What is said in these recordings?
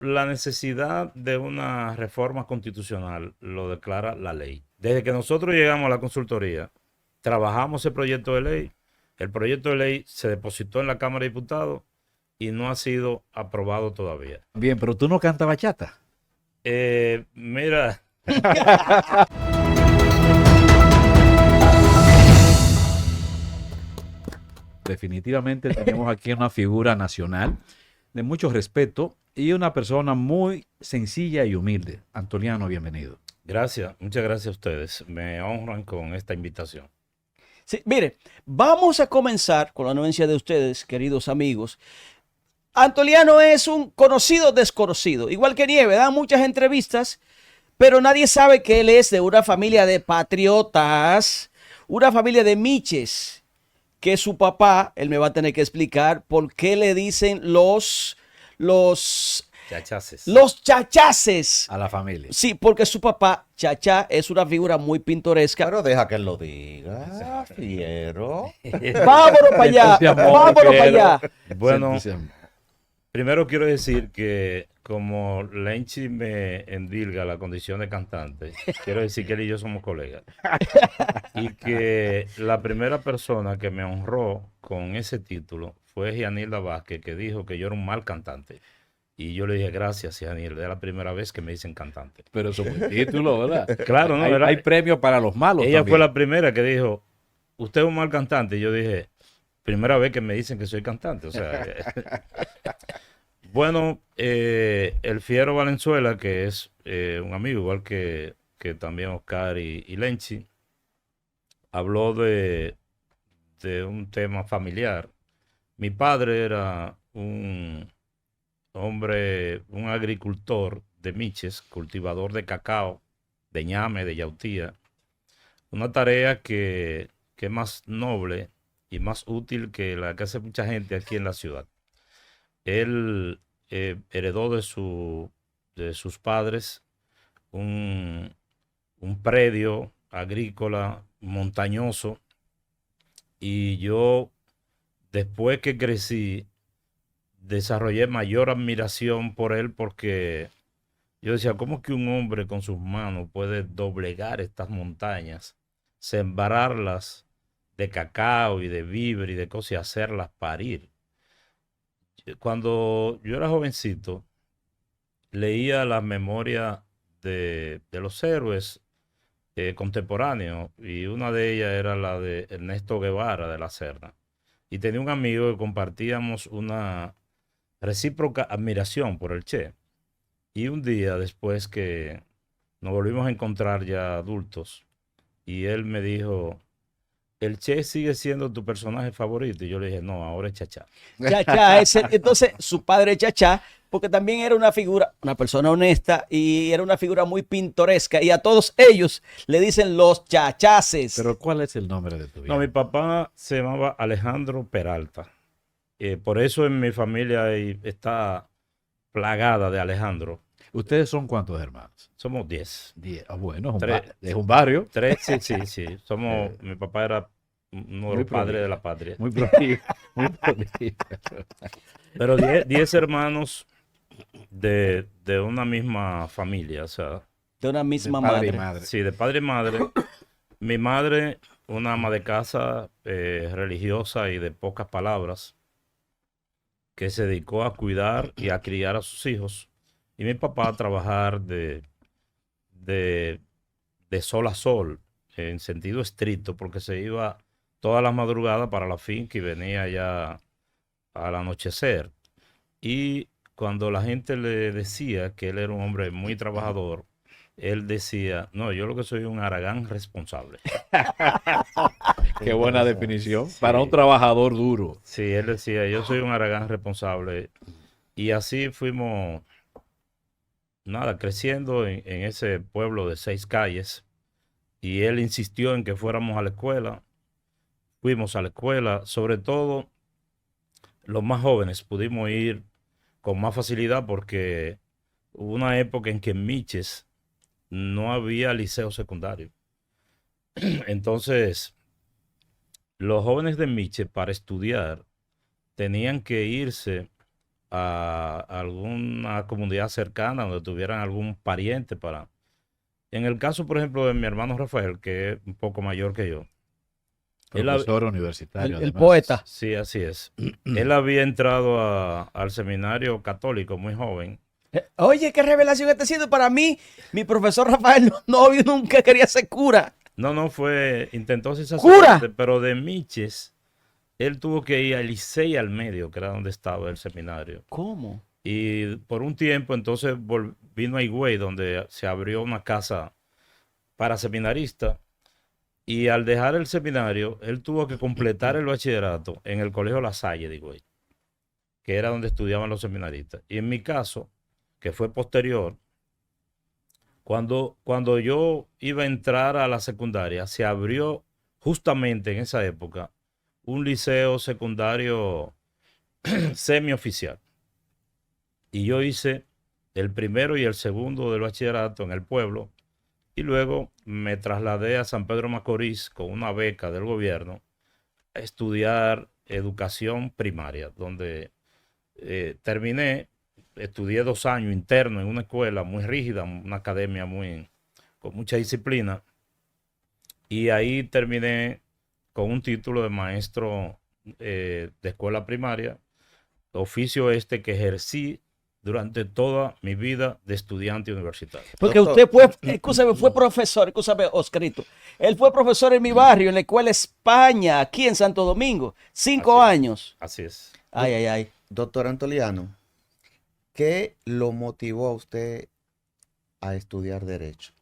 la necesidad de una reforma constitucional lo declara la ley. Desde que nosotros llegamos a la consultoría, trabajamos el proyecto de ley, el proyecto de ley se depositó en la Cámara de Diputados y no ha sido aprobado todavía. Bien, pero tú no cantas bachata. Mira, Definitivamente tenemos aquí una figura nacional de mucho respeto y una persona muy sencilla y humilde. Antoliano, bienvenido. gracias, muchas gracias a ustedes. Me honran con esta invitación. Sí, mire, vamos a comenzar con la anuencia de ustedes, queridos amigos. Antoliano es un conocido desconocido, igual que Nieve, da muchas entrevistas, pero nadie sabe que él es de una familia de patriotas, una familia de miches, que su papá, él me va a tener que explicar por qué le dicen los, Chachaces. los chachaces. A la familia. Sí, porque su papá, Chachá, es una figura muy pintoresca. Pero deja que él lo diga, fiero. Vámonos para allá, Entusiasmó, vámonos para quiero. allá. Bueno, Entusiasmo. primero quiero decir que como Lenchi me endilga la condición de cantante, quiero decir que él y yo somos colegas. Y que la primera persona que me honró con ese título fue Gianilda Vázquez, que dijo que yo era un mal cantante. Y yo le dije, gracias, Gianilda, es la primera vez que me dicen cantante. Pero eso fue un título, ¿verdad? Claro, no, Hay premios para los malos ella también. fue la primera que dijo, usted es un mal cantante. Y yo dije, primera vez que me dicen que soy cantante. O sea, bueno, el Fiero Valenzuela, que es un amigo, igual que también Oscar y Lenchi, habló de un tema familiar. Mi padre era un hombre, un agricultor de Miches, cultivador de cacao, de ñame, de yautía. Una tarea que es más noble y más útil que la que hace mucha gente aquí en la ciudad. Él heredó de sus padres un, un predio agrícola montañoso y yo, después que crecí, desarrollé mayor admiración por él porque yo decía, ¿cómo que un hombre con sus manos puede doblegar estas montañas, sembrarlas de cacao y de víver y de cosas y hacerlas parir? Cuando yo era jovencito, leía las memorias de los héroes contemporáneos y una de ellas era la de Ernesto Guevara de la Serna. Y tenía un amigo que compartíamos una recíproca admiración por el Che. Y un día después que nos volvimos a encontrar ya adultos y él me dijo, ¿el Che sigue siendo tu personaje favorito? Y yo le dije, no, ahora es Chachá. Chachá, entonces su padre Chachá, porque también era una figura, una persona honesta y era una figura muy pintoresca y a todos ellos le dicen los chachaces. Pero ¿cuál es el nombre de tu No, mi viejo? papá se llamaba Alejandro Peralta. Por eso en mi familia está plagada de Alejandro. ¿Ustedes son cuántos hermanos? Somos 10. 10. Ah, bueno, Tres. es un barrio Tres, sí, sí, sí. Somos, mi papá era uno de muy los padres de prolífico. la patria. Muy prolífico. Muy prolífico. Pero 10 hermanos de una misma familia, o sea, De una De misma padre y madre. madre. sí, de padre y madre. Mi madre, una ama de casa religiosa y de pocas palabras, que se dedicó a cuidar y a criar a sus hijos. Y mi papá a trabajar de, de sol a sol, en sentido estricto, porque se iba todas las madrugadas para la finca y venía ya al anochecer. Y cuando la gente le decía que él era un hombre muy trabajador, él decía, no, yo lo que soy es un Aragán responsable. Qué buena definición. Sí. Para un trabajador duro. Sí, él decía, yo soy un Aragán responsable. Y así fuimos, nada, creciendo en ese pueblo de 6 calles. Y él insistió en que fuéramos a la escuela. Fuimos a la escuela, sobre todo los más jóvenes pudimos ir con más facilidad porque hubo una época en que en Miches no había liceo secundario. Entonces, los jóvenes de Miches para estudiar tenían que irse a alguna comunidad cercana donde tuvieran algún pariente para... En el caso, por ejemplo, de mi hermano Rafael, que es un poco mayor que yo, Profesor universitario, El además. poeta. sí, así es. Él había entrado al seminario católico muy joven. Oye, qué revelación está haciendo para mí. Mi profesor Rafael, novio, nunca quería ser cura. No, intentó ser ¡Cura! sacerdote, pero de Miches, él tuvo que ir al Licey al medio, que era donde estaba el seminario. ¿Cómo? Y por un tiempo, entonces vino a Higüey, donde se abrió una casa para seminaristas. Y al dejar el seminario, él tuvo que completar el bachillerato en el Colegio La Salle de Higüey, que era donde estudiaban los seminaristas. Y en mi caso, que fue posterior, cuando yo iba a entrar a la secundaria, se abrió justamente en esa época un liceo secundario semioficial. Y yo hice el primero y el segundo del bachillerato en el pueblo. Y luego me trasladé a San Pedro Macorís con una beca del gobierno a estudiar educación primaria, donde estudié 2 años interno en una escuela muy rígida, una academia con mucha disciplina. Y ahí terminé con un título de maestro de escuela primaria, oficio que ejercí durante toda mi vida de estudiante universitario. Porque Doctor. usted fue, escúchame, fue profesor, escúchame, Oscarito. Él fue profesor en mi barrio, en la escuela España, aquí en Santo Domingo. 5 Así es. años. Así es. Ay, ay, ay. Doctor Antoliano, ¿qué lo motivó a usted a estudiar Derecho?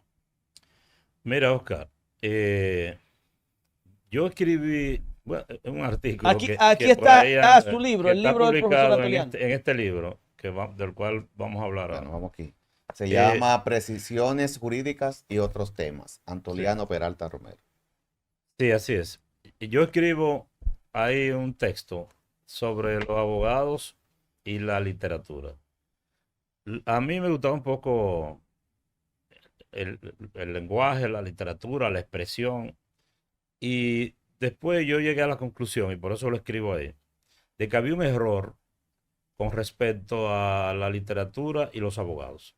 Mira, Oscar, yo escribí un artículo Aquí que por está, ahí anda, su libro, que el está libro del profesor publicado en Antoliano. este libro del cual vamos a hablar Bueno, ahora. vamos aquí. Se llama Precisiones Jurídicas y otros temas. Antoliano Peralta Romero. Sí, así es. Y yo escribo ahí un texto sobre los abogados y la literatura. A mí me gustaba un poco el, el lenguaje, la literatura, la expresión. Y después yo llegué a la conclusión, y por eso lo escribo ahí, de que había un error con respecto a la literatura y los abogados.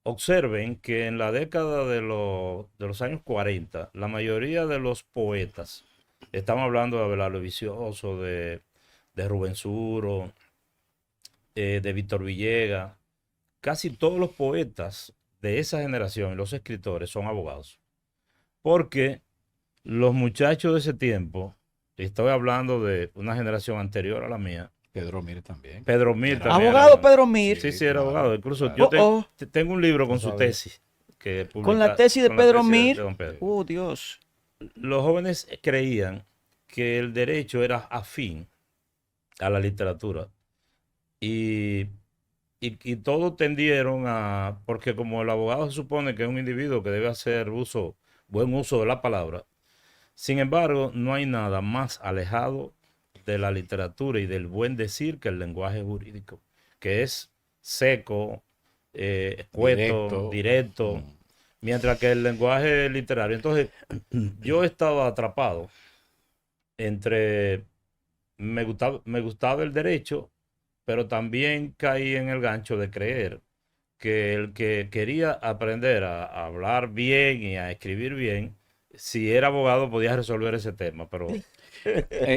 Observen que en la década de los años 40, la mayoría de los poetas, estamos hablando de Abelardo Vicioso, de Rubén Suro, de Víctor Villegas, casi todos los poetas de esa generación y los escritores son abogados. Porque los muchachos de ese tiempo, estoy hablando de una generación anterior a la mía, Pedro Mir también. Pedro Mir Era también. Abogado era- Pedro Mir. Sí, era claro, abogado. Incluso claro. yo tengo un libro con No su sabía. tesis. Con la tesis de con la Pedro tesis Mir. de don Pedro. Dios. Los jóvenes creían que el derecho era afín a la literatura. Y todos tendieron porque como el abogado se supone que es un individuo que debe hacer buen uso de la palabra, sin embargo, no hay nada más alejado de la literatura y del buen decir que el lenguaje jurídico, que es seco, escueto, directo, mientras que el lenguaje literario. Entonces, yo estaba atrapado entre, me gustaba el derecho, pero también caí en el gancho de creer que el que quería aprender a hablar bien y a escribir bien, si era abogado podía resolver ese tema, pero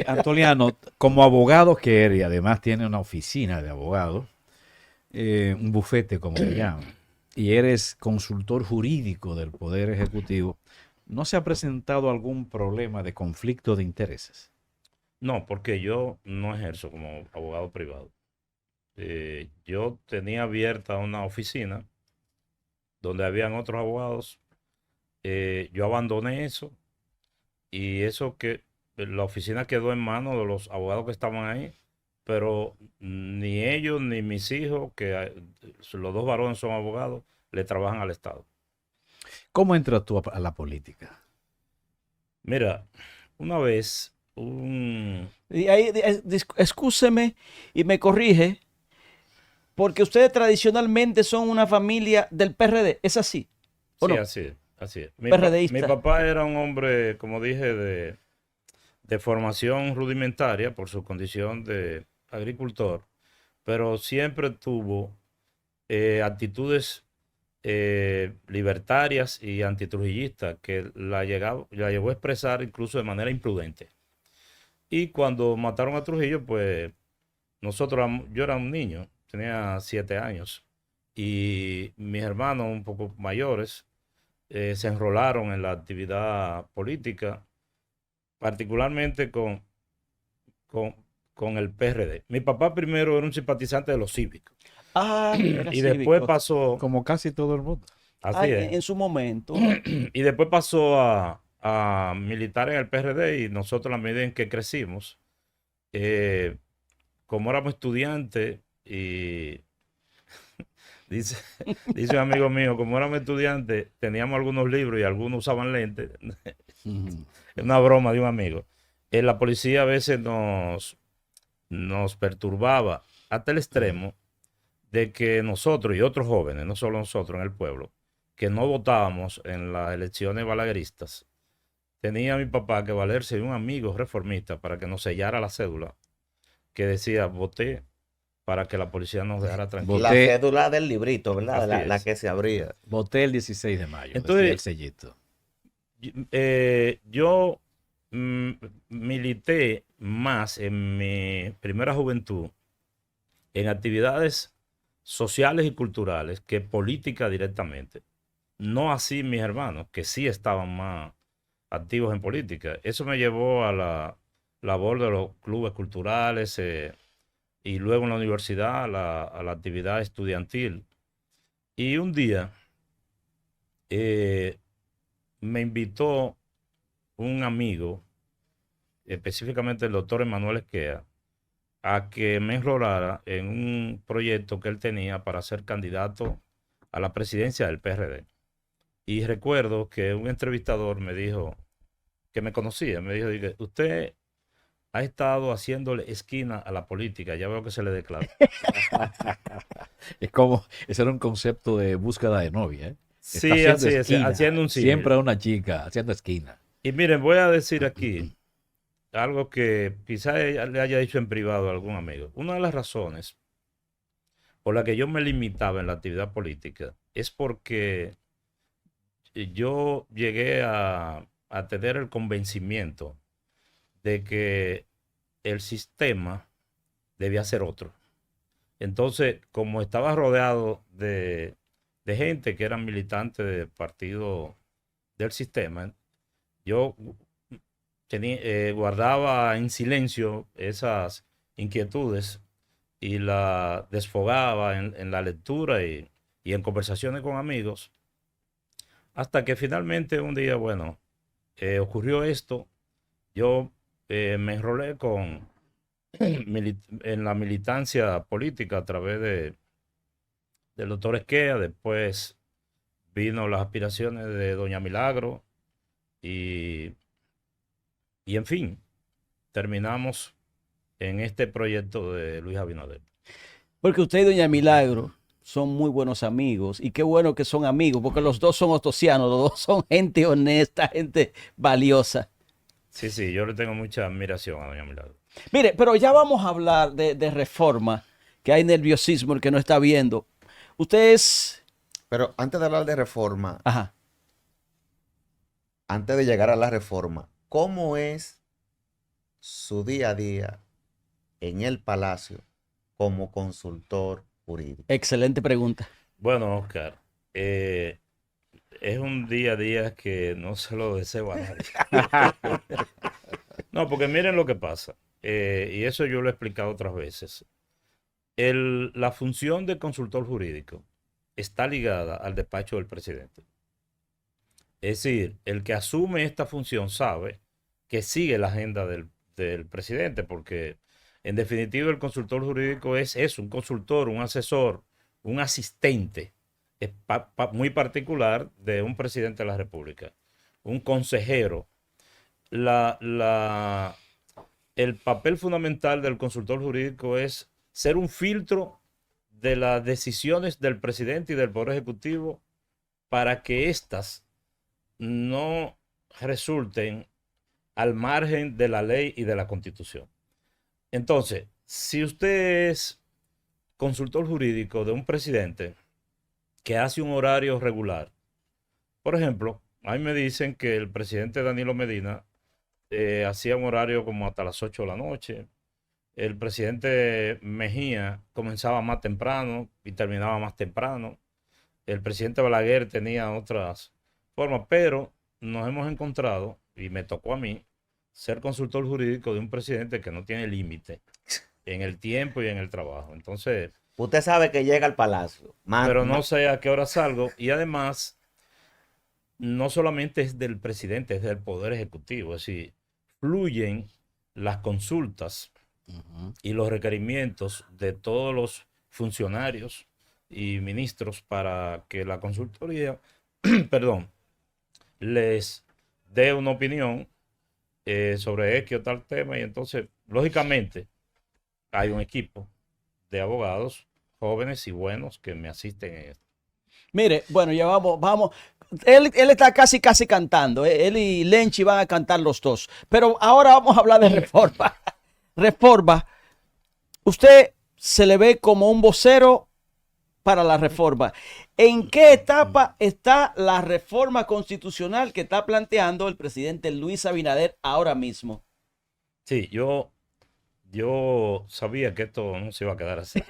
Antoliano, como abogado que eres, y además tiene una oficina de abogado, un bufete como le llaman, y eres consultor jurídico del Poder Ejecutivo, ¿no se ha presentado algún problema de conflicto de intereses? no, porque yo no ejerzo como abogado privado. Yo tenía abierta una oficina donde habían otros abogados. Yo abandoné eso y eso que la oficina quedó en manos de los abogados que estaban ahí, pero ni ellos ni mis hijos, los dos varones son abogados, le trabajan al Estado. ¿Cómo entras tú a la política? Mira, una vez Y ahí, excúseme y me corrige, porque ustedes tradicionalmente son una familia del PRD, ¿es así? ¿O sí, no? así es, así es. PRDista. Mi papá era un hombre, como dije, de formación rudimentaria por su condición de agricultor, pero siempre tuvo actitudes libertarias y antitrujillistas que la llegó a expresar incluso de manera imprudente. Y cuando mataron a Trujillo, pues yo era un niño, tenía 7 años, y mis hermanos un poco mayores se enrolaron en la actividad política, particularmente con, con el PRD. Mi papá primero era un simpatizante de los cívicos Ah, era y después cívico. pasó, Como casi todo el mundo. así En, es, en su momento. y después pasó a militar en el PRD y nosotros a la medida en que crecimos, eh, como éramos estudiantes y dice, dice un amigo mío, como éramos estudiantes, teníamos algunos libros y algunos usaban lentes. Ujú. Es una broma de un amigo. La policía a veces nos perturbaba hasta el extremo de que nosotros y otros jóvenes, no solo nosotros en el pueblo, que no votábamos en las elecciones balagueristas, tenía mi papá que valerse de un amigo reformista para que nos sellara la cédula que decía voté para que la policía nos dejara tranquilos. La Voté, cédula del librito, ¿verdad? Así La es. que se abría. voté el 16 de mayo, decía el Entonces, sellito. yo mm, milité más en mi primera juventud en actividades sociales y culturales que política directamente. No así mis hermanos, que sí estaban más activos en política. Eso me llevó a la labor de los clubes culturales y luego en la universidad a la actividad estudiantil. Y un día eh, me invitó un amigo, específicamente el doctor Emanuel Esquea, a que me enrolara en un proyecto que él tenía para ser candidato a la presidencia del PRD. Y recuerdo que un entrevistador me dijo, que me conocía, me dijo, dije, usted ha estado haciéndole esquina a la política, ya veo que se le declara. Es como, ese era un concepto de búsqueda de novia, ¿eh? Está Sí, haciendo así es, esquina, haciendo un siempre símil. a una chica, haciendo esquina. Y miren, voy a decir aquí algo que quizá le haya dicho en privado a algún amigo. Una de las razones por la que yo me limitaba en la actividad política es porque yo llegué a tener el convencimiento de que el sistema debía ser otro. Entonces, como estaba rodeado de gente que eran militantes del partido del sistema, yo guardaba en silencio esas inquietudes y la desfogaba en la lectura y en conversaciones con amigos, hasta que finalmente un día, bueno, ocurrió esto. Yo me enrolé en la militancia política a través del doctor Esquea, después vino las aspiraciones de Doña Milagro y, y en fin, terminamos en este proyecto de Luis Abinader. Porque usted y doña Milagro son muy buenos amigos. Y qué bueno que son amigos, porque los dos son ostosianos, los dos son gente honesta, gente valiosa. Sí, sí, yo le tengo mucha admiración a Doña Milagro. Mire, pero ya vamos a hablar de reforma, que hay nerviosismo el que no está viendo. Usted es... Pero antes de hablar de reforma, Ajá. antes de llegar a la reforma, ¿cómo es su día a día en el Palacio como consultor jurídico? Excelente pregunta. Bueno, Oscar, es un día a día que no se lo deseo a nadie. No, porque miren lo que pasa, y eso yo lo he explicado otras veces. La función de consultor jurídico está ligada al despacho del presidente. Es decir, el que asume esta función sabe que sigue la agenda del presidente, porque en definitiva el consultor jurídico es un consultor, un asesor, un asistente muy particular de un presidente de la República, un consejero. La, la, el papel fundamental del consultor jurídico es ser un filtro de las decisiones del presidente y del Poder Ejecutivo para que éstas no resulten al margen de la ley y de la Constitución. Entonces, si usted es consultor jurídico de un presidente que hace un horario regular. Por ejemplo, a mí me dicen que el presidente Danilo Medina hacía un horario como hasta las 8 de la noche. El presidente Mejía comenzaba más temprano y terminaba más temprano. El presidente Balaguer tenía otras formas, pero nos hemos encontrado, y me tocó a mí, ser consultor jurídico de un presidente que no tiene límite en el tiempo y en el trabajo. Entonces, Usted sabe que llega al palacio. pero no sé a qué hora salgo. Y además, no solamente es del presidente, es del Poder Ejecutivo. Es decir, fluyen las consultas y los requerimientos de todos los funcionarios y ministros para que la consultoría, perdón, les dé una opinión sobre X o tal tema. Y entonces, lógicamente, hay un equipo de abogados jóvenes y buenos que me asisten en esto. Mire, bueno, ya vamos. Él está casi cantando. Él y Lenchi van a cantar los dos. Pero ahora vamos a hablar de reforma. Reforma. Usted se le ve como un vocero para la reforma. ¿En qué etapa está la reforma constitucional que está planteando el presidente Luis Abinader ahora mismo? Sí, yo sabía que esto no se iba a quedar así.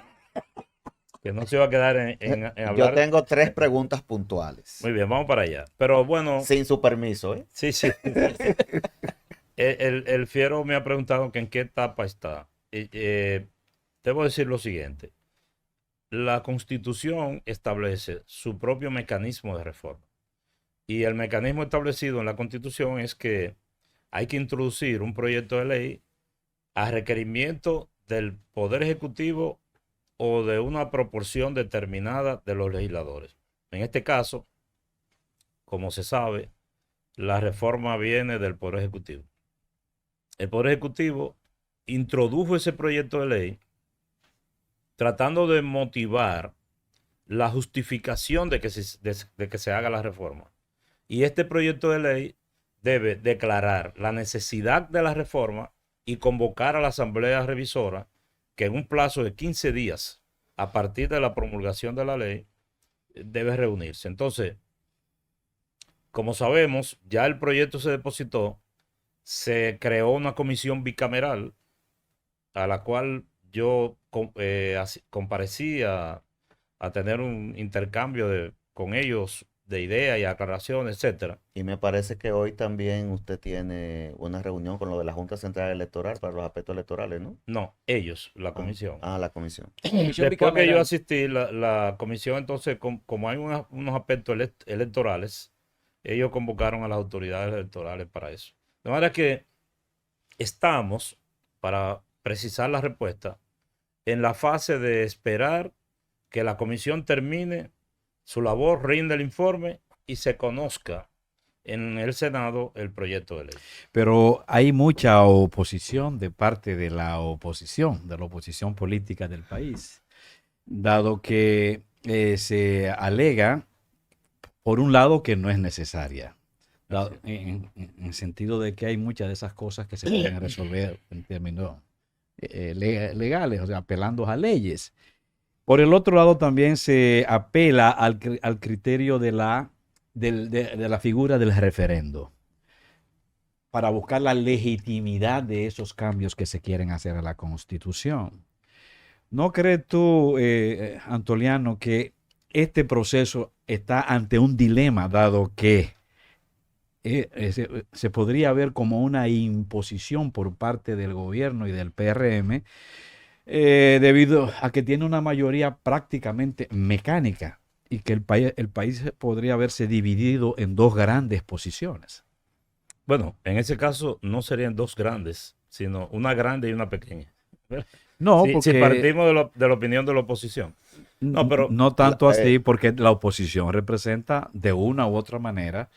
Que no se iba a quedar en hablar. Yo tengo 3 preguntas puntuales. Muy bien, vamos para allá. Pero bueno, Sin su permiso, ¿eh? sí. El Fiero me ha preguntado que en qué etapa está. Debo decir lo siguiente. La Constitución establece su propio mecanismo de reforma. Y el mecanismo establecido en la Constitución es que hay que introducir un proyecto de ley a requerimiento del Poder Ejecutivo o de una proporción determinada de los legisladores. En este caso, como se sabe, la reforma viene del Poder Ejecutivo. El Poder Ejecutivo introdujo ese proyecto de ley tratando de motivar la justificación de que se haga la reforma. Y este proyecto de ley debe declarar la necesidad de la reforma y convocar a la Asamblea Revisora que en un plazo de 15 días a partir de la promulgación de la ley debe reunirse. Entonces, como sabemos, ya el proyecto se depositó, se creó una comisión bicameral a la cual yo comparecí a tener un intercambio con ellos de ideas y aclaraciones, etcétera. Y me parece que hoy también usted tiene una reunión con lo de la Junta Central Electoral para los aspectos electorales, ¿no? No, ellos, la comisión. La comisión. Después que yo asistí, la comisión, entonces, como hay unos aspectos electorales, ellos convocaron a las autoridades electorales para eso. De manera que estamos, para precisar la respuesta, en la fase de esperar que la comisión termine su labor, rinde el informe y se conozca en el Senado el proyecto de ley. Pero hay mucha oposición de parte de la oposición política del país, dado que se alega, por un lado, que no es necesaria, en el sentido de que hay muchas de esas cosas que se pueden resolver en términos legales, o sea, apelando a leyes. Por el otro lado, también se apela al criterio de la figura del referendo para buscar la legitimidad de esos cambios que se quieren hacer a la Constitución. ¿No crees tú, Antoliano, que este proceso está ante un dilema, dado que se podría ver como una imposición por parte del gobierno y del PRM, debido a que tiene una mayoría prácticamente mecánica y que el país podría haberse dividido en 2 grandes posiciones? Bueno, en ese caso no serían 2 grandes, sino una grande y una pequeña. No, si porque partimos de la opinión de la oposición. No, pero no tanto así, porque la oposición representa de una u otra manera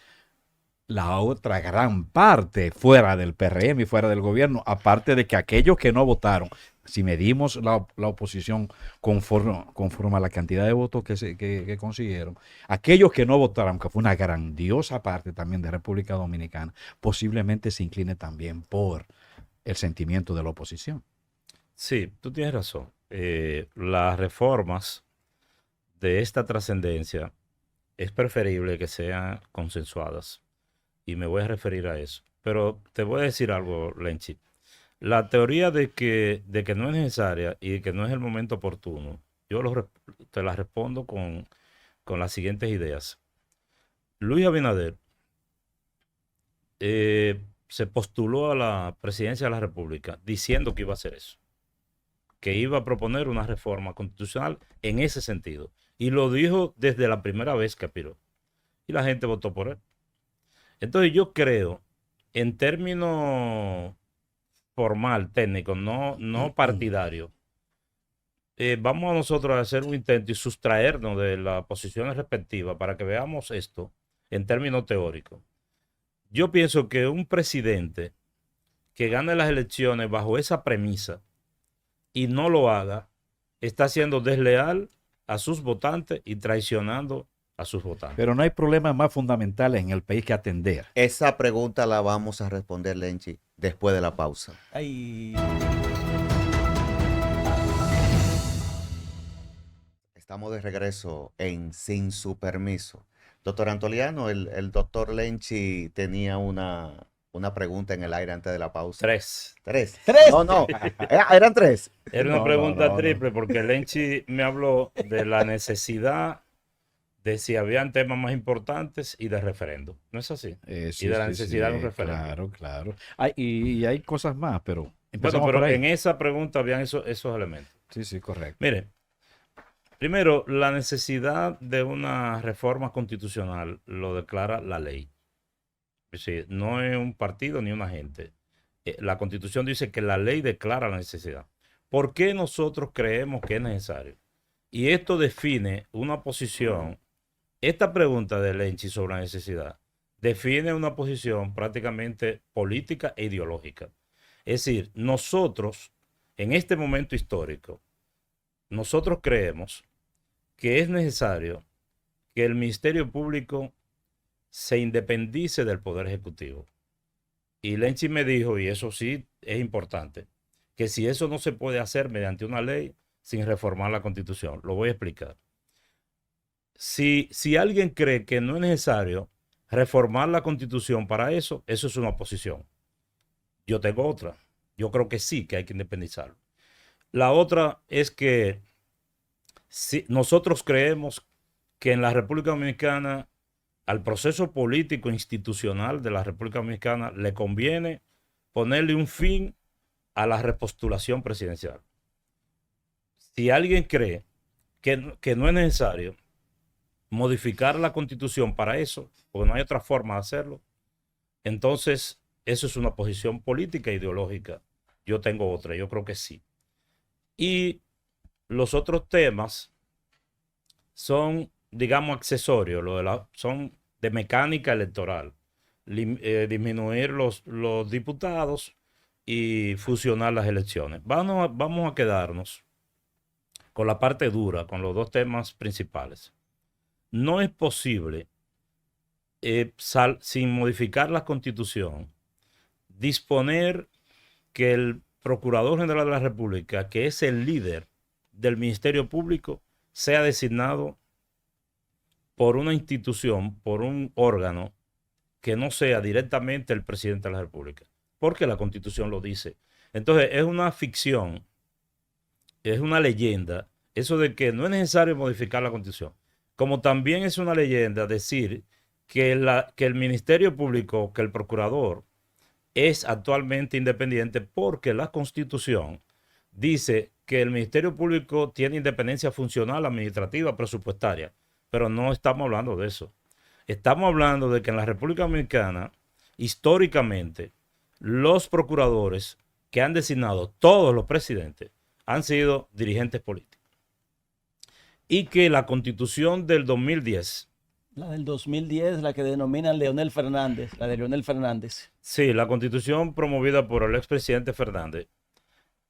la otra gran parte fuera del PRM y fuera del gobierno, aparte de que aquellos que no votaron, si medimos la oposición conforme a la cantidad de votos que consiguieron, aquellos que no votaron, que fue una grandiosa parte también de República Dominicana, posiblemente se incline también por el sentimiento de la oposición. sí, tú tienes razón. las reformas de esta trascendencia es preferible que sean consensuadas. Y me voy a referir a eso. Pero te voy a decir algo, Lenchi. La teoría de que no es necesaria y de que no es el momento oportuno, te la respondo con las siguientes ideas. Luis Abinader se postuló a la presidencia de la República diciendo que iba a hacer eso, que iba a proponer una reforma constitucional en ese sentido. Y lo dijo desde la primera vez que aspiró. Y la gente votó por él. Entonces yo creo, en términos formal, técnico, no partidario, vamos a nosotros a hacer un intento y sustraernos de las posiciones respectivas para que veamos esto en términos teóricos. Yo pienso que un presidente que gane las elecciones bajo esa premisa y no lo haga, está siendo desleal a sus votantes y traicionando a sus votantes. Pero no hay problemas más fundamentales en el país que atender. Esa pregunta la vamos a responder, Lenchi, después de la pausa. Ay. Estamos de regreso en Sin Su Permiso. Doctor Antoliano, el doctor Lenchi tenía una pregunta en el aire antes de la pausa. Tres. ¿Tres? ¡Tres! No, eran tres. Era una No, pregunta no. triple porque Lenchi me habló de la necesidad de si habían temas más importantes y de referendo. ¿No es así? Sí, Y de la sí, necesidad de un sí, referendo. Claro, claro. Y hay cosas más, pero Bueno, empezamos pero por ahí. en esa pregunta habían esos elementos. Sí, sí, correcto. Mire, primero, la necesidad de una reforma constitucional lo declara la ley. Es decir, no es un partido ni una gente. La Constitución dice que la ley declara la necesidad. ¿Por qué nosotros creemos que es necesario? Y esto define una posición. Esta pregunta de Lenchi sobre la necesidad define una posición prácticamente política e ideológica. Es decir, nosotros, en este momento histórico, nosotros creemos que es necesario que el Ministerio Público se independice del Poder Ejecutivo. Y Lenchi me dijo, y eso sí es importante, que si eso no se puede hacer mediante una ley sin reformar la Constitución. Lo voy a explicar. Si alguien cree que no es necesario reformar la Constitución para eso, eso es una posición. Yo tengo otra. Yo creo que sí, que hay que independizarlo. La otra es que si nosotros creemos que en la República Dominicana, al proceso político institucional de la República Dominicana, le conviene ponerle un fin a la repostulación presidencial. Si alguien cree que no es necesario modificar la Constitución para eso, porque no hay otra forma de hacerlo, entonces eso es una posición política e ideológica. Yo tengo otra, yo creo que sí. Y los otros temas son, digamos, accesorios, son de mecánica electoral. Disminuir los diputados y fusionar las elecciones. Vamos a quedarnos con la parte dura, con los dos temas principales. No es posible, sin modificar la Constitución, disponer que el Procurador General de la República, que es el líder del Ministerio Público, sea designado por una institución, por un órgano que no sea directamente el presidente de la República, porque la Constitución lo dice. Entonces es una ficción, es una leyenda, eso de que no es necesario modificar la Constitución. Como también es una leyenda decir que el Ministerio Público, que el Procurador, es actualmente independiente porque la Constitución dice que el Ministerio Público tiene independencia funcional, administrativa, presupuestaria, pero no estamos hablando de eso. Estamos hablando de que en la República Dominicana, históricamente, los procuradores que han designado todos los presidentes han sido dirigentes políticos. Y que la Constitución del 2010... La del 2010, la que denominan Leonel Fernández, la de Leonel Fernández. Sí, la Constitución promovida por el expresidente Fernández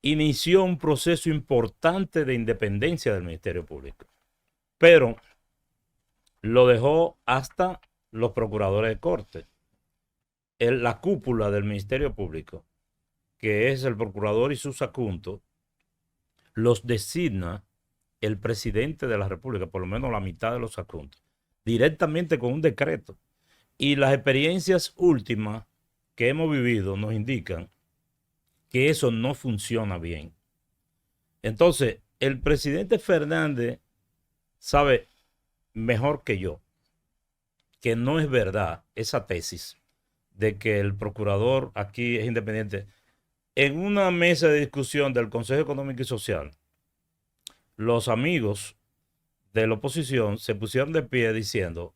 inició un proceso importante de independencia del Ministerio Público, pero lo dejó hasta los procuradores de corte. La cúpula del Ministerio Público, que es el procurador y sus adjuntos, los designa el presidente de la República, por lo menos la mitad de los adjuntos, directamente con un decreto. Y las experiencias últimas que hemos vivido nos indican que eso no funciona bien. Entonces, el presidente Fernández sabe mejor que yo que no es verdad esa tesis de que el procurador aquí es independiente. En una mesa de discusión del Consejo Económico y Social, los amigos de la oposición se pusieron de pie diciendo,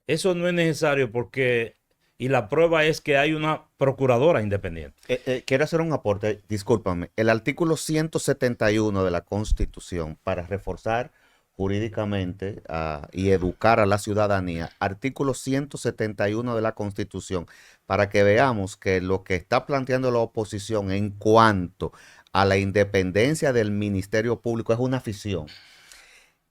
eso no es necesario porque, y la prueba es que hay una procuradora independiente. Quiero hacer un aporte, discúlpame. El artículo 171 de la Constitución para reforzar jurídicamente y educar a la ciudadanía, artículo 171 de la Constitución, para que veamos que lo que está planteando la oposición en cuanto a la independencia del Ministerio Público es una ficción.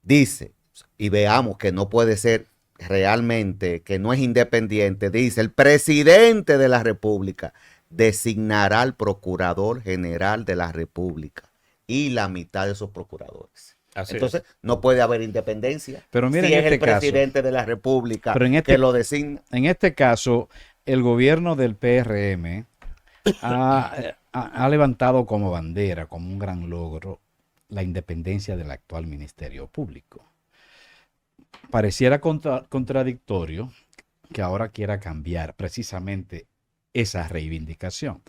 Dice, y veamos que no puede ser realmente, que no es independiente, dice, el presidente de la República designará al Procurador General de la República y la mitad de esos procuradores. Así Entonces, es. no puede haber independencia Pero mira, si en es este el caso, presidente de la República pero en que lo designa. en este caso, el gobierno del PRM ha levantado como bandera, como un gran logro, la independencia del actual Ministerio Público. Pareciera contradictorio que ahora quiera cambiar precisamente esa reivindicación.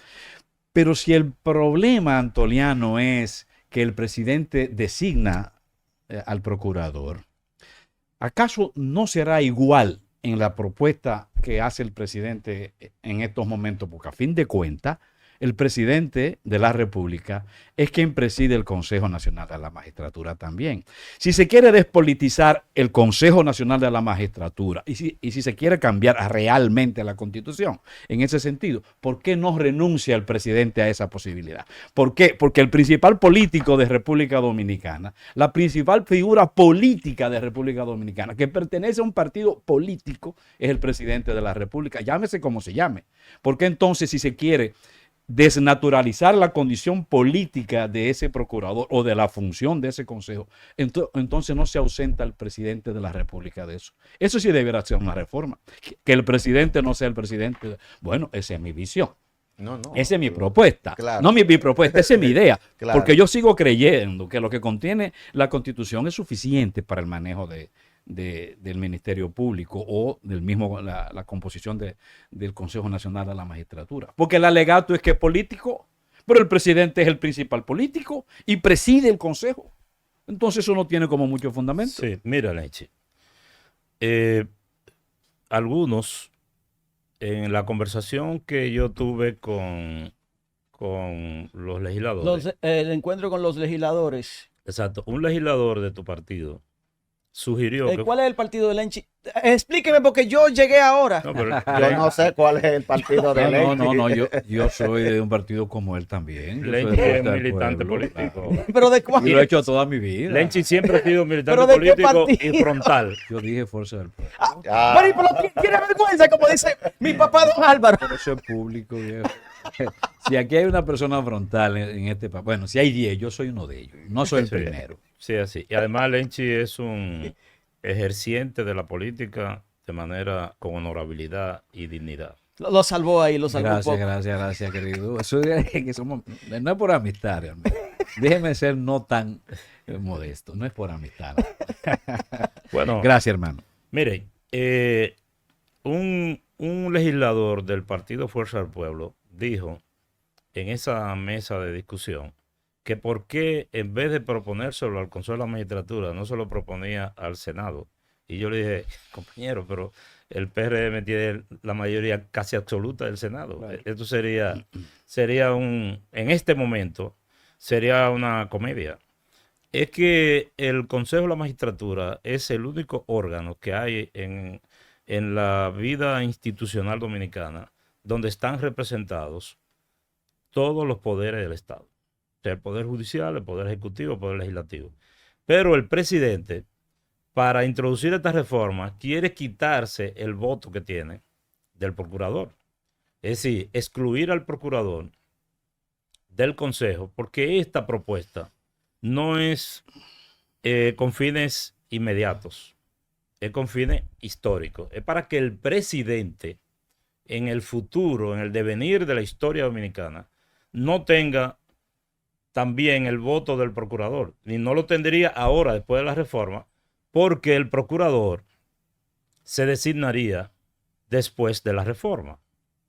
Pero si el problema, Antoliano, es que el presidente designa al procurador, ¿acaso no será igual en la propuesta que hace el presidente en estos momentos? Porque a fin de cuentas, el presidente de la República es quien preside el Consejo Nacional de la Magistratura también. Si se quiere despolitizar el Consejo Nacional de la Magistratura y si se quiere cambiar realmente la Constitución en ese sentido, ¿por qué no renuncia el presidente a esa posibilidad? ¿Por qué? Porque el principal político de República Dominicana, la principal figura política de República Dominicana, que pertenece a un partido político, es el presidente de la República, llámese como se llame. ¿Por qué entonces, si se quiere desnaturalizar la condición política de ese procurador o de la función de ese consejo, entonces no se ausenta el presidente de la República de eso? Eso sí debería ser una reforma. Que el presidente no sea el presidente. Bueno, esa es mi visión. No, Esa es mi propuesta. Claro. No mi propuesta, esa es mi idea. Claro. Porque yo sigo creyendo que lo que contiene la Constitución es suficiente para el manejo del Ministerio Público o del mismo la composición del Consejo Nacional de la Magistratura. Porque el alegato es que es político, pero el presidente es el principal político y preside el Consejo. Entonces eso no tiene como mucho fundamento. Sí, mira, Leche. Algunos, en la conversación que yo tuve con los legisladores, El encuentro con los legisladores. exacto, un legislador de tu partido sugirió que... ¿Cuál es el partido de Lenchi? Explíqueme porque yo llegué ahora. No, pero Yo no sé cuál es el partido de No, Lenchi. yo soy de un partido como él también. Yo soy de Lenchi es Fuerza del militante Pueblo, político. claro. Pero de cuál. Y lo he hecho toda mi vida. Lenchi siempre ha sido militante ¿Pero de qué político y partido? frontal. Yo dije Fuerza del Pueblo. Ah, Pero ¿y por qué tiene vergüenza? Como dice mi papá don Álvaro. Por eso es público, viejo. Si aquí hay una persona frontal en este país, bueno, si hay 10, yo soy uno de ellos. No soy el Sí. primero. Sí, así. Y además Lenchi es un ejerciente de la política de manera con honorabilidad y dignidad. Lo salvó ahí, lo salvó un poco. Gracias, querido. Eso es que no es por amistad, realmente. Déjeme ser no tan modesto. No es por amistad. Bueno, Gracias, hermano. mire, un legislador del Partido Fuerza del Pueblo dijo en esa mesa de discusión que por qué en vez de proponérselo al Consejo de la Magistratura no se lo proponía al Senado. Y yo le dije, compañero, pero el PRM tiene la mayoría casi absoluta del Senado. Claro. Esto sería en este momento, sería una comedia. Es que el Consejo de la Magistratura es el único órgano que hay en la vida institucional dominicana donde están representados todos los poderes del Estado. O sea, el Poder Judicial, el Poder Ejecutivo, el Poder Legislativo. Pero el presidente, para introducir esta reforma, quiere quitarse el voto que tiene del procurador. Es decir, excluir al procurador del Consejo, porque esta propuesta no es con fines inmediatos, es con fines históricos. Es para que el presidente en el futuro, en el devenir de la historia dominicana, no tenga también el voto del procurador, ni no lo tendría ahora después de la reforma, porque el procurador se designaría después de la reforma,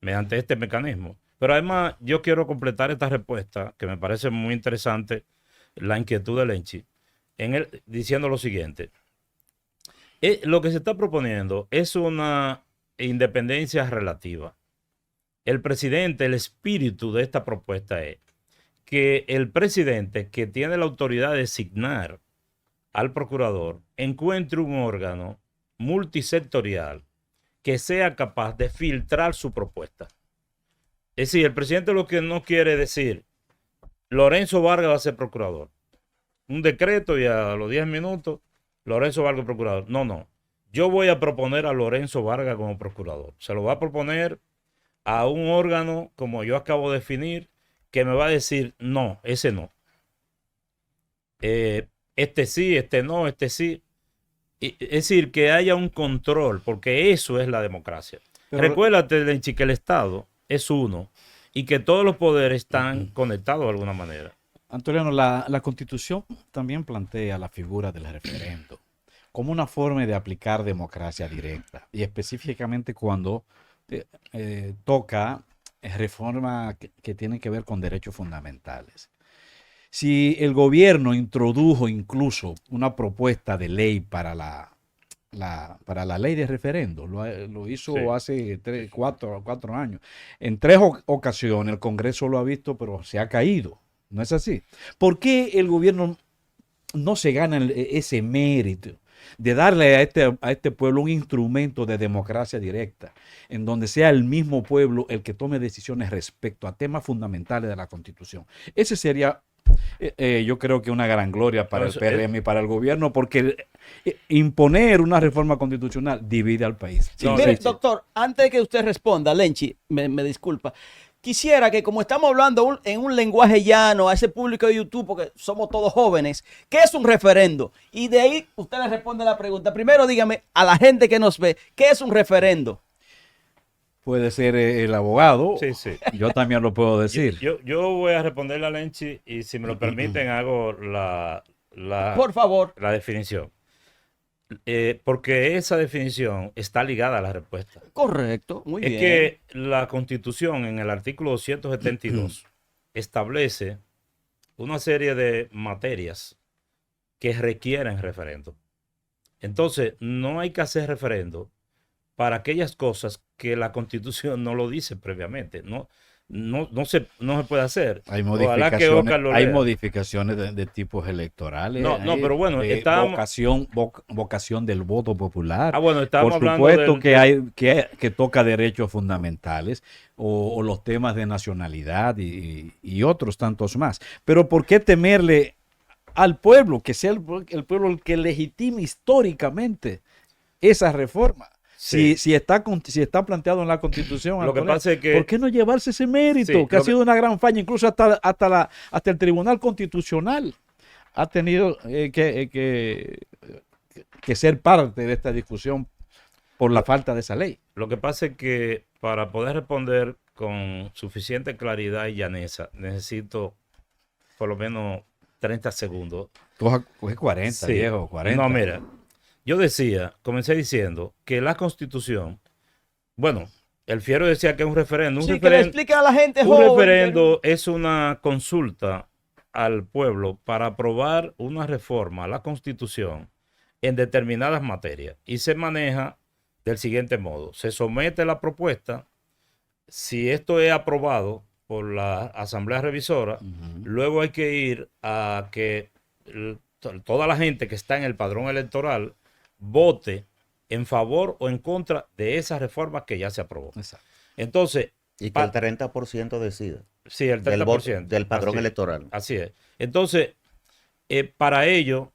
mediante este mecanismo. Pero además yo quiero completar esta respuesta, que me parece muy interesante, la inquietud de Lenchi, diciendo lo siguiente. Lo que se está proponiendo es una independencia relativa. El presidente, el espíritu de esta propuesta es que el presidente, que tiene la autoridad de designar al procurador, encuentre un órgano multisectorial que sea capaz de filtrar su propuesta. Es decir, el presidente lo que no quiere decir, Lorenzo Vargas va a ser procurador. Un decreto y a los 10 minutos, Lorenzo Vargas procurador. No, no. Yo voy a proponer a Lorenzo Vargas como procurador. Se lo va a proponer a un órgano, como yo acabo de definir, que me va a decir, no, ese no. Este sí, este no, este sí. Es decir, que haya un control, porque eso es la democracia. Pero recuérdate, Lenchi, que el Estado es uno y que todos los poderes están conectados de alguna manera. Antoliano, la Constitución también plantea la figura del referendo como una forma de aplicar democracia directa, y específicamente cuando toca reforma que tienen que ver con derechos fundamentales. Si el gobierno introdujo incluso una propuesta de ley para la ley de referendo, lo hizo hace 4 años. En 3 ocasiones el Congreso lo ha visto, pero se ha caído. ¿No es así? ¿Por qué el gobierno no se gana ese mérito de darle a este pueblo un instrumento de democracia directa, en donde sea el mismo pueblo el que tome decisiones respecto a temas fundamentales de la Constitución? Ese sería, yo creo que una gran gloria para el PRM y para el gobierno, porque imponer una reforma constitucional divide al país. Sí, mire, doctor, antes de que usted responda, Lenchi, me disculpa. Quisiera que, como estamos hablando en un lenguaje llano a ese público de YouTube, porque somos todos jóvenes, ¿qué es un referendo? Y de ahí usted le responde la pregunta. Primero dígame a la gente que nos ve, ¿qué es un referendo? Puede ser el abogado. Sí, sí. Yo también lo puedo decir. Yo voy a responderle a Lenchi y si me lo permiten hago por favor, la definición. Porque esa definición está ligada a la respuesta. Correcto, muy bien. Es que la Constitución en el artículo 272 establece una serie de materias que requieren referendo. Entonces, no hay que hacer referendo para aquellas cosas que la Constitución no lo dice previamente. No se puede hacer. Hay modificaciones de tipos electorales. No, pero bueno, vocación del voto popular. Bueno, estamos por supuesto que toca derechos fundamentales o los temas de nacionalidad y otros tantos más. Pero ¿por qué temerle al pueblo, que sea el pueblo el que legitime históricamente esa reforma? Sí. Si está planteado en la Constitución, lo que pasa es que, ¿por qué no llevarse ese mérito? Que ha sido una gran falla, incluso hasta el Tribunal Constitucional ha tenido que ser parte de esta discusión por la falta de esa ley. Lo que pasa es que para poder responder con suficiente claridad y llaneza, necesito por lo menos 30 segundos. Coge 40, sí. Viejo, 40. No, mira. Yo comencé diciendo que la Constitución, bueno, el Fiero decía que es un referendo. Que le explique a la gente joven. Un referendo es una consulta al pueblo para aprobar una reforma a la Constitución en determinadas materias. Y se maneja del siguiente modo. Se somete la propuesta. Si esto es aprobado por la Asamblea Revisora, luego hay que ir a que toda la gente que está en el padrón electoral vote en favor o en contra de esa reforma que ya se aprobó. Exacto. Entonces, y que el 30% decida. Sí, el 30%. Del padrón electoral. Así es. Entonces, para ello,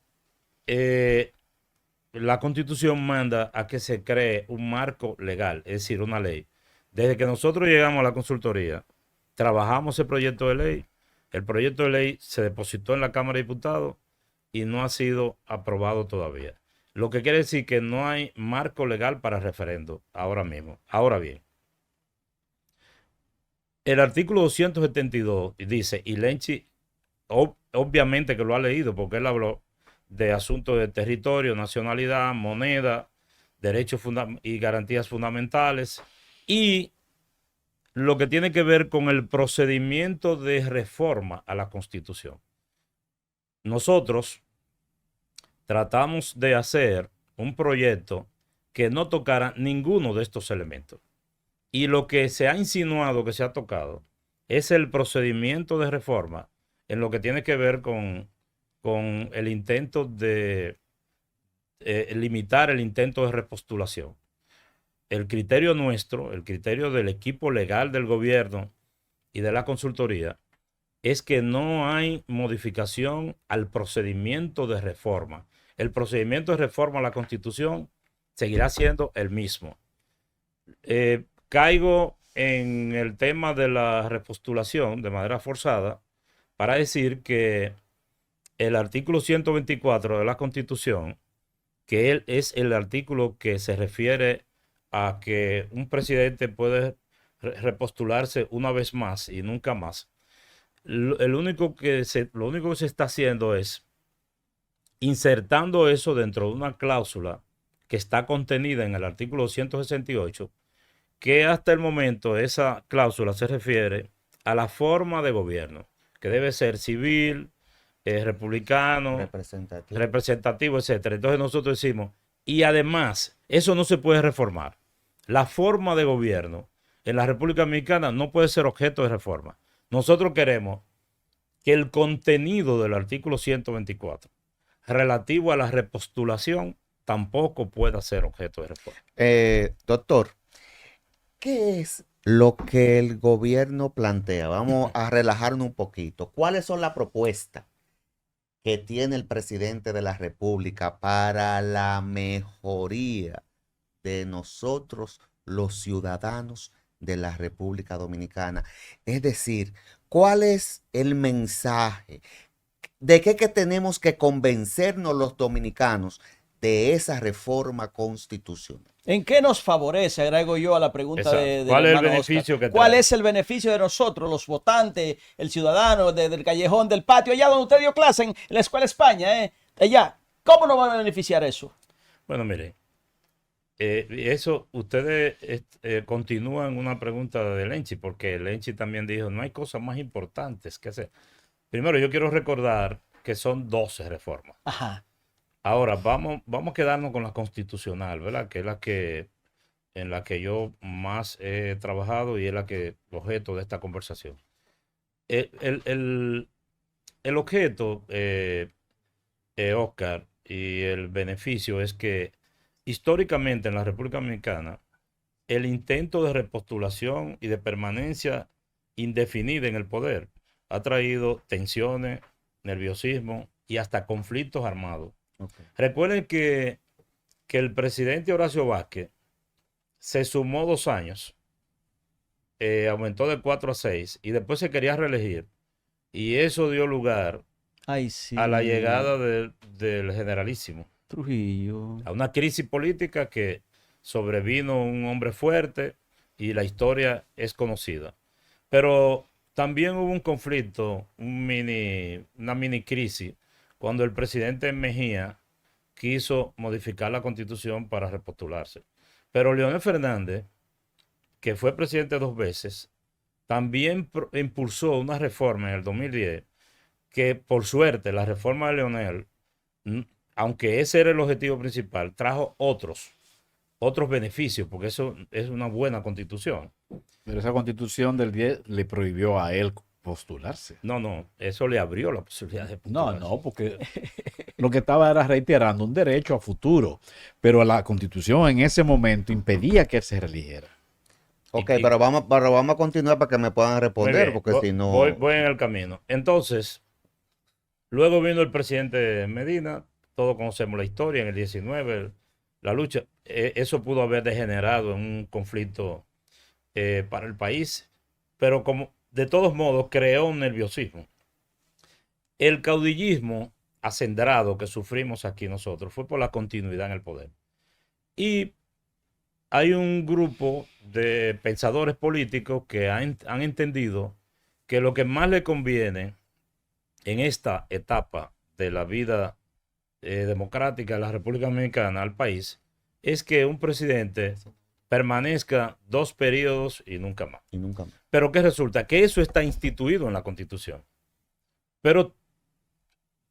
la Constitución manda a que se cree un marco legal, es decir, una ley. Desde que nosotros llegamos a la consultoría, trabajamos el proyecto de ley, El proyecto de ley se depositó en la Cámara de Diputados y no ha sido aprobado todavía. Lo que quiere decir que no hay marco legal para referendo ahora mismo. Ahora bien, el artículo 272 dice, y Lenchi obviamente que lo ha leído porque él habló de asuntos de territorio, nacionalidad, moneda, derechos y garantías fundamentales y lo que tiene que ver con el procedimiento de reforma a la Constitución. Nosotros tratamos de hacer un proyecto que no tocara ninguno de estos elementos. Y lo que se ha insinuado que se ha tocado es el procedimiento de reforma en lo que tiene que ver con el intento de limitar el intento de repostulación. El criterio nuestro, el criterio del equipo legal del gobierno y de la consultoría, es que no hay modificación al procedimiento de reforma. El procedimiento de reforma a la Constitución seguirá siendo el mismo. Caigo en el tema de la repostulación de manera forzada para decir que el artículo 124 de la Constitución, que es el artículo que se refiere a que un presidente puede repostularse una vez más y nunca más, lo único que se está haciendo es insertando eso dentro de una cláusula que está contenida en el artículo 168, que hasta el momento esa cláusula se refiere a la forma de gobierno, que debe ser civil, republicano, representativo, etcétera. Entonces nosotros decimos, y además, eso no se puede reformar. La forma de gobierno en la República Dominicana no puede ser objeto de reforma. Nosotros queremos que el contenido del artículo 124 relativo a la repostulación tampoco pueda ser objeto de reforma. Doctor, ¿qué es lo que el gobierno plantea? Vamos a relajarnos un poquito. ¿Cuáles son las propuestas que tiene el presidente de la República para la mejoría de nosotros, los ciudadanos de la República Dominicana? Es decir, ¿cuál es el mensaje? ¿De qué que tenemos que convencernos los dominicanos de esa reforma constitucional? ¿En qué nos favorece? Agrego yo a la pregunta de ¿Cuál es el hermano beneficio Oscar. que ¿Cuál trae? es el beneficio de nosotros, los votantes, el ciudadano del callejón, del patio, allá donde usted dio clase en la Escuela España, allá? ¿Cómo nos va a beneficiar eso? Bueno, mire, eso ustedes continúan una pregunta de Lenchi, porque Lenchi también dijo, no hay cosas más importantes que hacer. Primero, yo quiero recordar que son 12 reformas. Ajá. Ahora, vamos a quedarnos con la constitucional, ¿verdad? Que es en la que yo más he trabajado y es el objeto de esta conversación. El objeto, Oscar, y el beneficio es que históricamente en la República Dominicana, el intento de repostulación y de permanencia indefinida en el poder ha traído tensiones, nerviosismo y hasta conflictos armados. Okay. Recuerden que el presidente Horacio Vázquez se sumó 2 años, aumentó de 4 a 6 y después se quería reelegir. Y eso dio lugar Ay, sí. a la llegada del generalísimo. Trujillo. A una crisis política que sobrevino un hombre fuerte y la historia es conocida. Pero también hubo un conflicto, una mini crisis, cuando el presidente Mejía quiso modificar la constitución para repostularse. Pero Leonel Fernández, que fue presidente 2 veces, también impulsó una reforma en el 2010, que por suerte la reforma de Leonel, aunque ese era el objetivo principal, trajo otros beneficios, porque eso es una buena constitución. Pero esa constitución del 10 le prohibió a él postularse. No, eso le abrió la posibilidad de postularse. No, porque lo que estaba era reiterando un derecho a futuro, pero la constitución en ese momento impedía que él se reeligiera. Ok, pero vamos a continuar para que me puedan responder, Bien, porque si no... Voy en el camino. Entonces, luego vino el presidente Medina, todos conocemos la historia, en el 19, la lucha, eso pudo haber degenerado en un conflicto para el país, pero como de todos modos creó un nerviosismo. El caudillismo acendrado que sufrimos aquí nosotros fue por la continuidad en el poder. Y hay un grupo de pensadores políticos que han entendido que lo que más le conviene en esta etapa de la vida democrática de la República Dominicana al país es que un presidente permanezca 2 periodos y nunca más. Y nunca más. Pero ¿qué resulta? Que eso está instituido en la Constitución. Pero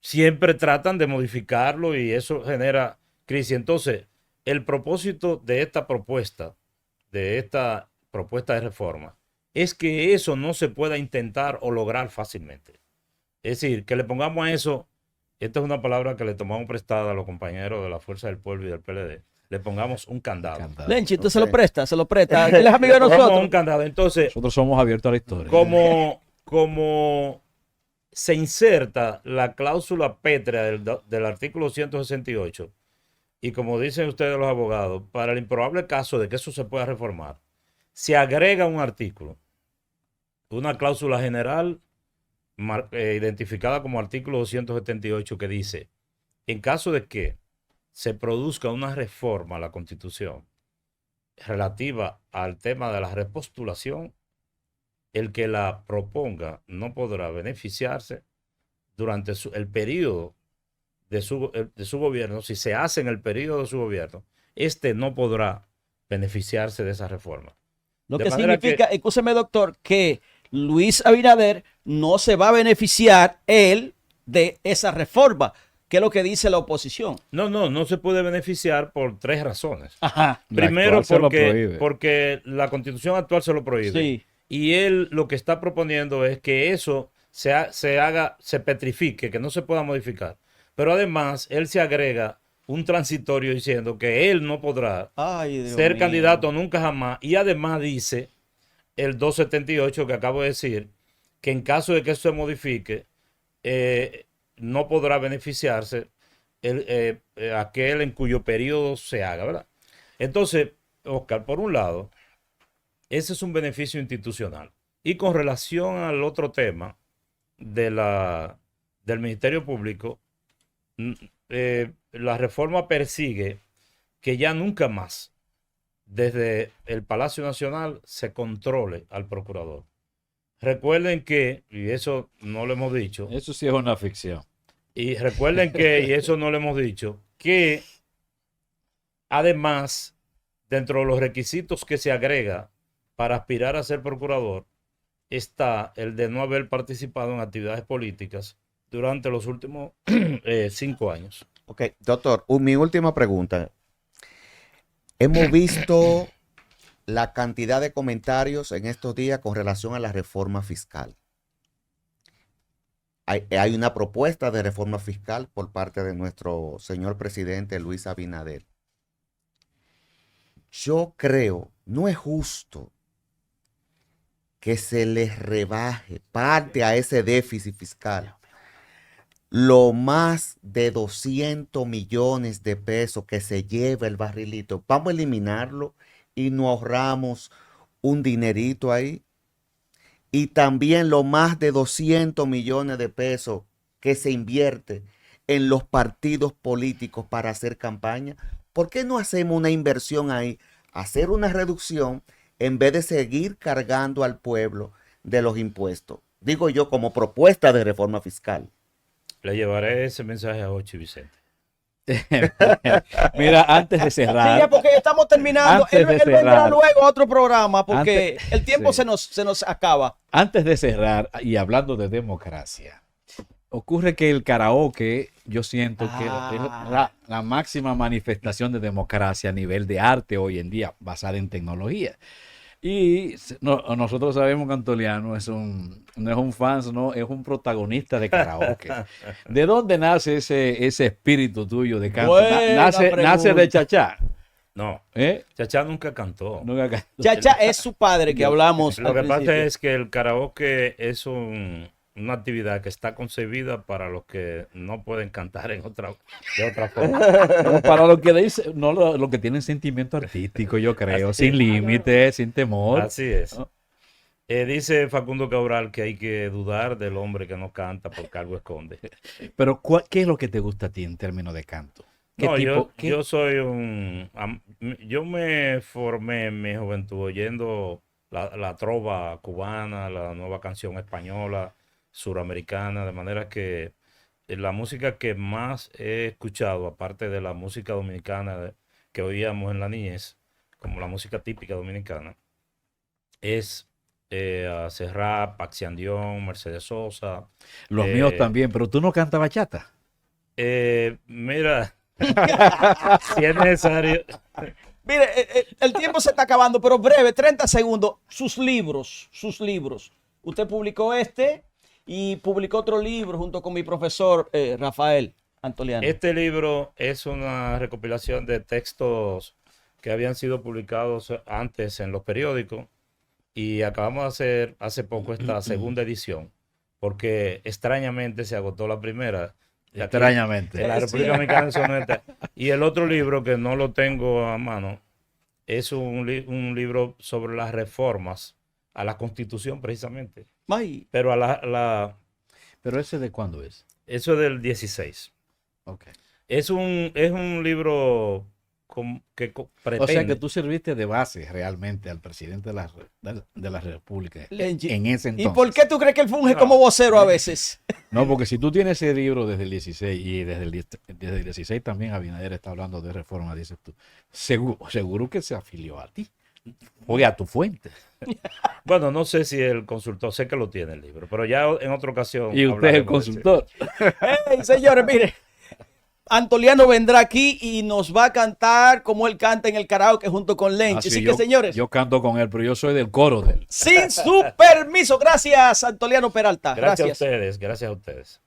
siempre tratan de modificarlo y eso genera crisis. Entonces, el propósito de esta propuesta de reforma, es que eso no se pueda intentar o lograr fácilmente. Es decir, que le pongamos a eso, esta es una palabra que le tomamos prestada a los compañeros de la Fuerza del Pueblo y del PLD, le pongamos un candado. Lenchi, usted Ok. se lo presta. Él es amigo de Le pongamos un nosotros. candado. Entonces, Nosotros somos abiertos a la historia. como se inserta la cláusula pétrea del artículo 168, y como dicen ustedes los abogados, para el improbable caso de que eso se pueda reformar, se agrega un artículo, una cláusula general identificada como artículo 278 que dice, en caso de que se produzca una reforma a la Constitución relativa al tema de la repostulación, el que la proponga no podrá beneficiarse durante el periodo de su gobierno. Si se hace en el periodo de su gobierno, no podrá beneficiarse de esa reforma. Lo De que manera significa, escúcheme doctor, que Luis Abinader no se va a beneficiar él de esa reforma, que es lo que dice la oposición. No se puede beneficiar por 3 razones. Ajá. La Primero, actual se lo prohíbe. porque la Constitución actual se lo prohíbe. Sí. Y él lo que está proponiendo es que eso se petrifique, que no se pueda modificar. Pero además, él se agrega un transitorio diciendo que él no podrá Ay, Dios ser mío. candidato nunca jamás. Y además dice el 278 que acabo de decir, que en caso de que eso se modifique, no podrá beneficiarse aquel en cuyo periodo se haga, ¿verdad? Entonces, Oscar, por un lado, ese es un beneficio institucional. Y con relación al otro tema del Ministerio Público, la reforma persigue que ya nunca más desde el Palacio Nacional se controle al procurador. Recuerden que, y eso no lo hemos dicho, Eso sí es una ficción. y recuerden que, y eso no lo hemos dicho, que además, dentro de los requisitos que se agrega para aspirar a ser procurador, está el de no haber participado en actividades políticas durante los últimos 5 años. Ok, doctor, mi última pregunta. Hemos visto la cantidad de comentarios en estos días con relación a la reforma fiscal. Hay una propuesta de reforma fiscal por parte de nuestro señor presidente Luis Abinader. Yo creo, no es justo que se les rebaje parte a ese déficit fiscal lo más de 200 millones de pesos que se lleva el barrilito. Vamos a eliminarlo y nos ahorramos un dinerito ahí. Y también lo más de 200 millones de pesos que se invierte en los partidos políticos para hacer campaña. ¿Por qué no hacemos una inversión ahí? Hacer una reducción en vez de seguir cargando al pueblo de los impuestos. Digo yo, como propuesta de reforma fiscal. Le llevaré ese mensaje a Ochi Vicente. Mira, antes de Sí, cerrar, ya porque estamos terminando. Antes Él de vendrá cerrar. luego a otro programa porque Antes- el tiempo sí. se nos acaba. antes de cerrar y hablando de democracia, ocurre que el karaoke, yo siento que es la máxima manifestación de democracia a nivel de arte hoy en día, basada en tecnología. Y nosotros sabemos que Antoliano no es un fan, no, es un protagonista de karaoke. ¿De dónde nace ese espíritu tuyo de canto? Buena Nace de pregunta. Chachá. No, ¿Eh? Chachá nunca cantó. Nunca ca- Chacha es su padre que hablamos. Lo al que pasa principio. es que el karaoke es una actividad que está concebida para los que no pueden cantar de otra forma. Pero para lo que dice, no lo que tienen sentimiento artístico, yo creo, sin límites, sin temor. Así es. Dice Facundo Cabral que hay que dudar del hombre que no canta porque algo esconde. Pero ¿qué es lo que te gusta a ti en términos de canto? ¿Qué No, tipo? yo soy yo me formé en mi juventud oyendo la trova cubana, la nueva canción española, suramericana, de manera que la música que más he escuchado, aparte de la música dominicana que oíamos en la niñez, como la música típica dominicana, es a Serrat, Paxi Andión, Mercedes Sosa. Los míos eh, también, pero tú no cantas bachata. Mira, si es necesario. Mire, el tiempo se está acabando, pero breve, 30 segundos. Sus libros, sus libros. Usted publicó este y publicó otro libro junto con mi profesor Rafael Antoliano. Este libro es una recopilación de textos que habían sido publicados antes en los periódicos y acabamos de hacer hace poco esta segunda edición porque extrañamente se agotó la primera. Y aquí Extrañamente. en la Sí. República Dominicana eso no está. Y el otro libro que no lo tengo a mano es un libro sobre las reformas a la Constitución precisamente. Ay, Pero Pero ese de cuándo es. eso es del 16. Ok. Es un libro que O pretende. sea que tú serviste de base realmente al presidente de la República Lenchi. en ese ¿Y entonces. por qué tú crees que él funge No. como vocero a veces? No, porque si tú tienes ese libro desde el 16 y desde el 16 también Abinader está hablando de reforma, dices tú, seguro que se afilió a ti. Oye, a tu fuente. Bueno, no sé si el consultor, sé que lo tiene el libro, pero ya en otra ocasión. Y usted es el hablaremos de ese. consultor. Hey, señores, mire. Antoliano vendrá aquí y nos va a cantar como él canta en el karaoke junto con Lenchi. Así que, señores, Yo canto con él, pero yo soy del coro de él. sin su permiso. Gracias, Antoliano Peralta. Gracias a ustedes, gracias a ustedes.